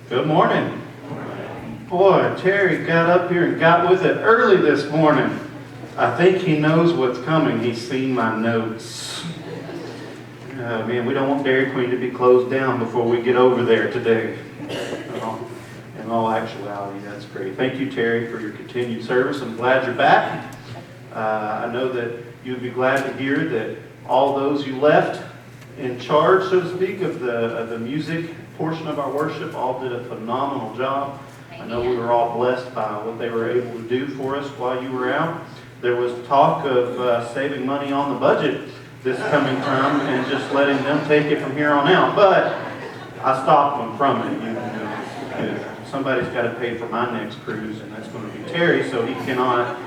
Good morning. Boy, Terry got up here and got with it early this morning. I think he knows what's coming. He's seen my notes. Man, we don't want Dairy Queen to be closed down before we get over there today. In all actuality, that's great. Thank you, Terry, for your continued service. I'm glad you're back. I know that you'd be glad to hear that all those you left in charge, so to speak, of the music portion of our worship all did a phenomenal job. I know we were all blessed by what they were able to do for us while you were out. There was talk of saving money on the budget this coming time and just letting them take it from here on out. But I stopped them from it. Somebody's got to pay for my next cruise, and that's going to be Terry, so he cannot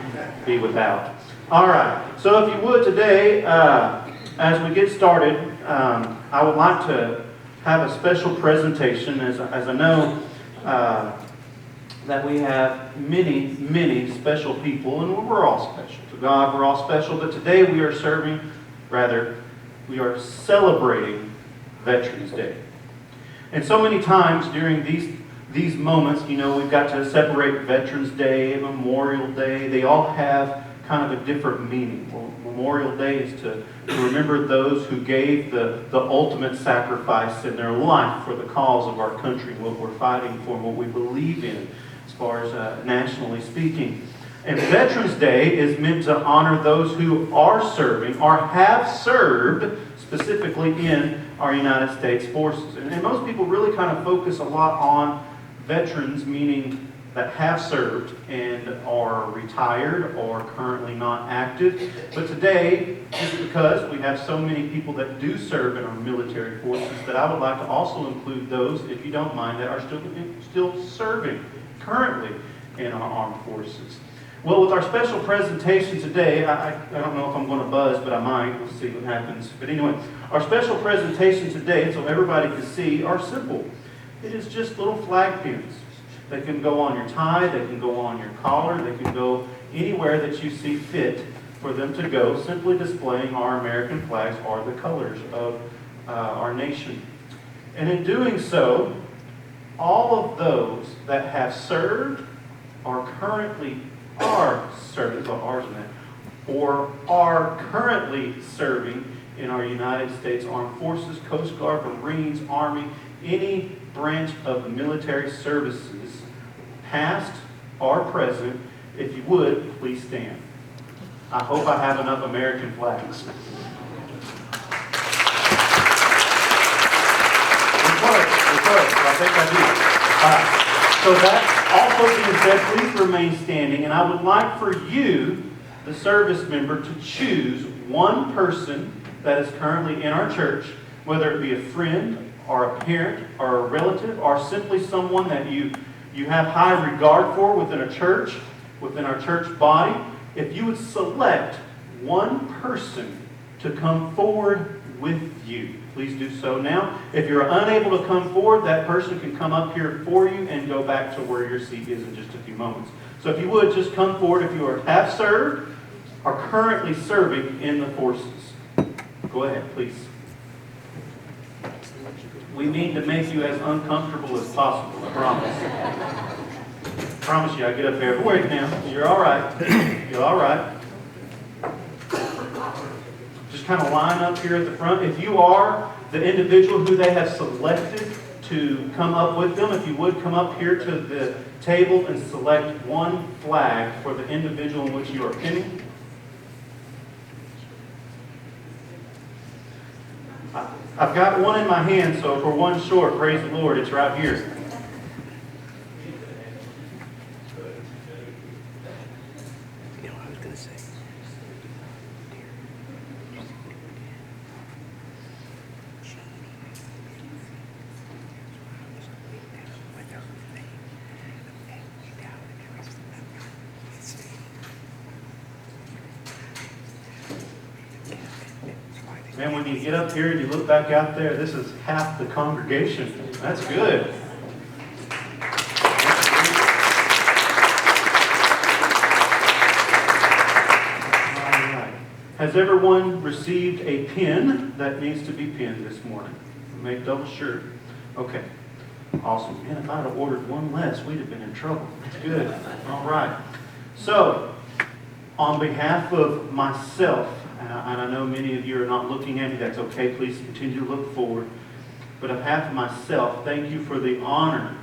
be without. All right. So if you would today, as we get started, I would like to have a special presentation, as I know that we have many special people, and we're all special. To God, we're all special, but today we are celebrating Veterans Day. And so many times during these moments, we've got to separate Veterans Day and Memorial Day. They all have kind of a different meaning. Well, Memorial Day is to remember those who gave the ultimate sacrifice in their life for the cause of our country, what we're fighting for, what we believe in, as far as nationally speaking. And Veterans Day is meant to honor those who are serving or have served specifically in our United States forces. And most people really kind of focus a lot on veterans, meaning that have served and are retired or currently not active. But today, just because we have so many people that do serve in our military forces, that I would like to also include those, if you don't mind, that are still serving currently in our armed forces. Well, with our special presentation today, I don't know if I'm going to buzz, but I might. We'll see what happens. But anyway, our special presentation today, so everybody can see, are simple. It is just little flag pins. They can go on your tie, they can go on your collar, they can go anywhere that you see fit for them to go, simply displaying our American flags or the colors of our nation. And in doing so, all of those that have served or currently are serving, or are currently serving in our United States Armed Forces, Coast Guard, Marines, Army, any branch of the military services, past or present. If you would, please stand. I hope I have enough American flags. I think I do. So that also being said, please remain standing, and I would like for you, the service member, to choose one person that is currently in our church, whether it be a friend or a parent or a relative or simply someone that you have high regard for within a church, within our church body. If you would select one person to come forward with you, please do so now. If you're unable to come forward, that person can come up here for you and go back to where your seat is in just a few moments. So if you would, just come forward if you have served or currently serving in the forces. Go ahead, please. We mean to make you as uncomfortable as possible, I promise. I promise you, I get up there. Wait now, you're all right. You're all right. Just kind of line up here at the front. If you are the individual who they have selected to come up with them, if you would come up here to the table and select one flag for the individual in which you are pinning. I've got one in my hand, so if we're one short, praise the Lord, it's right here. Man, when you get up here and you look back out there, this is half the congregation. That's good. All right. Has everyone received a pin that needs to be pinned this morning? Make double sure. Okay. Awesome. Man, if I'd have ordered one less, we'd have been in trouble. That's good. All right. So, on behalf of myself, and I know many of you are not looking at me, that's okay. Please continue to look forward. But on behalf of myself, thank you for the honor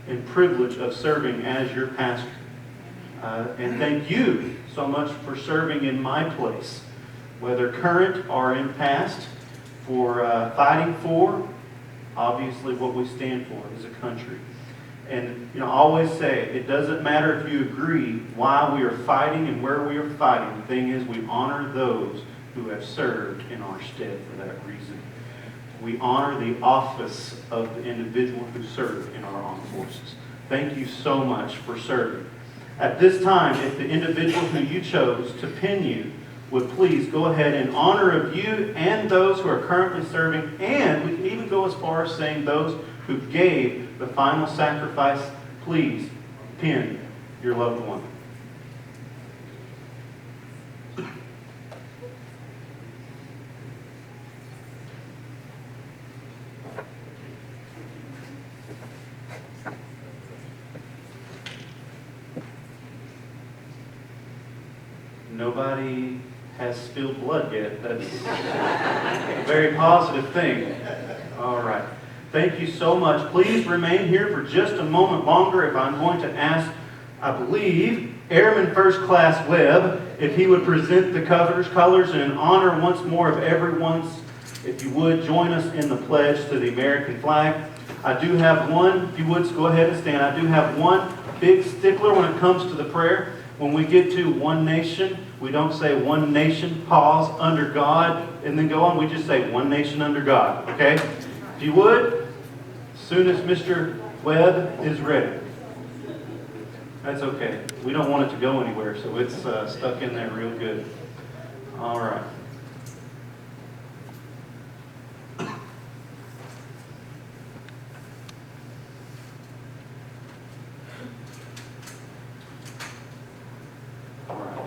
and privilege of serving as your pastor. And thank you so much for serving in my place, whether current or in past, for fighting for, obviously, what we stand for as a country. And I always say, it doesn't matter if you agree why we are fighting and where we are fighting. The thing is, we honor those who have served in our stead for that reason. We honor the office of the individual who served in our armed forces. Thank you so much for serving. At this time, if the individual who you chose to pin you would please go ahead in honor of you and those who are currently serving, and we can even go as far as saying those who gave the final sacrifice, please pin your loved one. Nobody has spilled blood yet. That's a very positive thing. All right. Thank you so much. Please remain here for just a moment longer if I'm going to ask, I believe, Airman First Class Webb, if he would present the colors and in honor once more of everyone's, if you would, join us in the pledge to the American flag. I do have one, if you would, go ahead and stand. I do have one big stickler when it comes to the prayer. When we get to one nation, we don't say one nation, pause, under God, and then go on. We just say one nation under God, okay? If you would, as soon as Mr. Webb is ready. That's okay. We don't want it to go anywhere, so it's stuck in there real good. All right.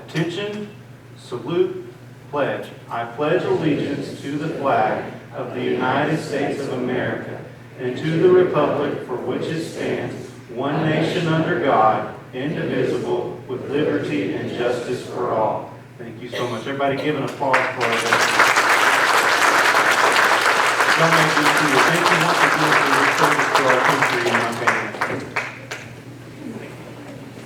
Attention, salute, pledge. I pledge allegiance to the flag of the United States of America and to the republic for which it stands, one nation under God, indivisible, with liberty and justice for all. Thank you so much. Everybody give an applause for our Thank you once again for your service to our country and my family.